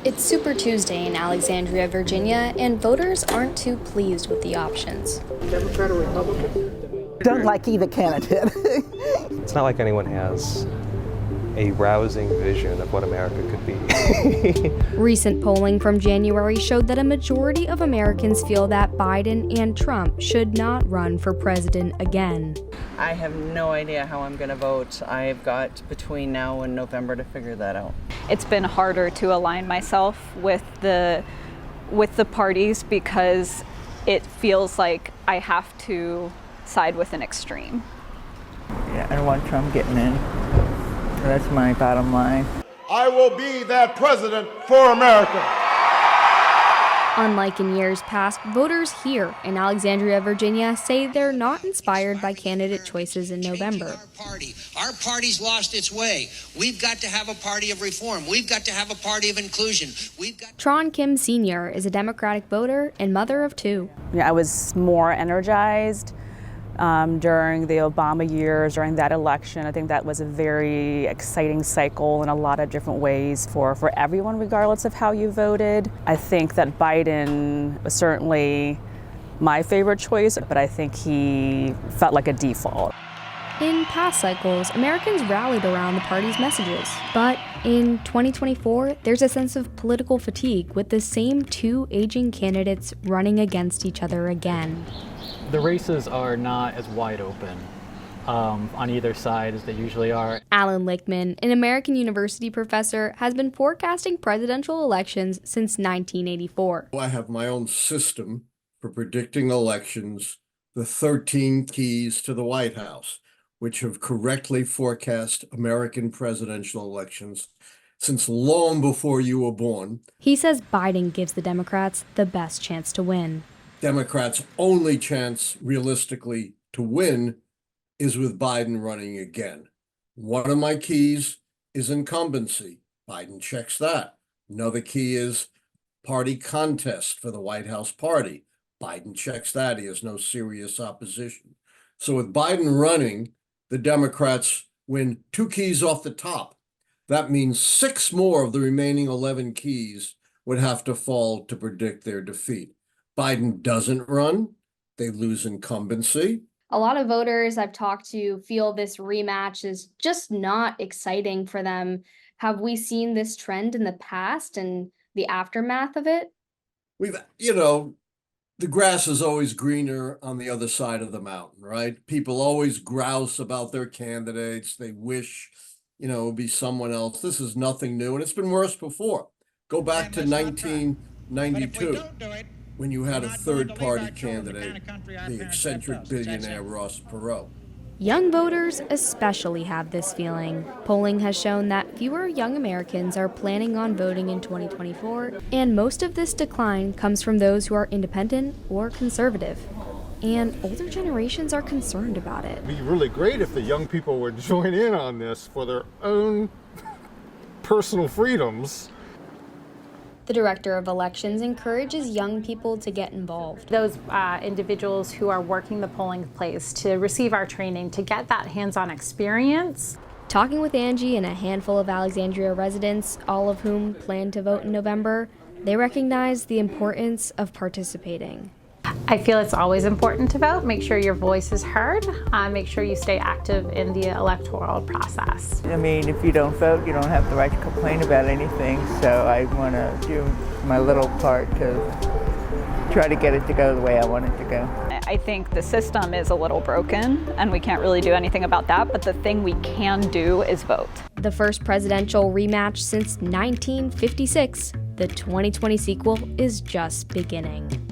It's Super Tuesday in Alexandria, Virginia, and voters aren't too pleased with the options. Democrat or Republican? Don't like either candidate. It's not like anyone has a rousing vision of what America could be. Recent polling from January showed that a majority of Americans feel that Biden and Trump should not run for president again. I have no idea how I'm going to vote. I've got between now and November to figure that out. It's been harder to align myself with the parties because it feels like I have to side with an extreme. Yeah, I don't want Trump getting in. That's my bottom line. I will be that president for America. Unlike in years past, voters here in Alexandria, Virginia say they're not inspired by candidate choices in November. Our party's lost its way. We've got to have a party of reform. We've got to have a party of inclusion. Tron Kim Sr. is a Democratic voter and mother of two. I was more energized during the Obama years, during that election. I think that was a very exciting cycle in a lot of different ways for everyone, regardless of how you voted. I think that Biden was certainly my favorite choice, but I think he felt like a default. In past cycles, Americans rallied around the party's messages. But in 2024, there's a sense of political fatigue with the same two aging candidates running against each other again. The races are not as wide open on either side as they usually are. Alan Lichtman, an American University professor, has been forecasting presidential elections since 1984. I have my own system for predicting elections, the 13 keys to the White House, which have correctly forecast American presidential elections since long before you were born. He says Biden gives the Democrats the best chance to win. Democrats' only chance, realistically, to win is with Biden running again. One of my keys is incumbency. Biden checks that. Another key is party contest for the White House party. Biden checks that. He has no serious opposition. So with Biden running, the Democrats win 2 keys off the top. That means 6 more of the remaining 11 keys would have to fall to predict their defeat. Biden doesn't run, they lose incumbency. A lot of voters I've talked to feel this rematch is just not exciting for them. Have we seen this trend in the past and the aftermath of it? The grass is always greener on the other side of the mountain, right? People always grouse about their candidates. They wish, it would be someone else. This is nothing new, and it's been worse before. Go back to 1992. When you had a third-party candidate, the eccentric billionaire Ross Perot. Young voters especially have this feeling. Polling has shown that fewer young Americans are planning on voting in 2024, and most of this decline comes from those who are independent or conservative. And older generations are concerned about it. It'd be really great if the young people would join in on this for their own personal freedoms. The director of elections encourages young people to get involved. Those individuals who are working the polling place to receive our training, to get that hands-on experience. Talking with Angie and a handful of Alexandria residents, all of whom plan to vote in November, they recognize the importance of participating. I feel it's always important to vote. Make sure your voice is heard. Make sure you stay active in the electoral process. I mean, if you don't vote, you don't have the right to complain about anything. So I want to do my little part to try to get it to go the way I want it to go. I think the system is a little broken and we can't really do anything about that, but the thing we can do is vote. The first presidential rematch since 1956, the 2020 sequel is just beginning.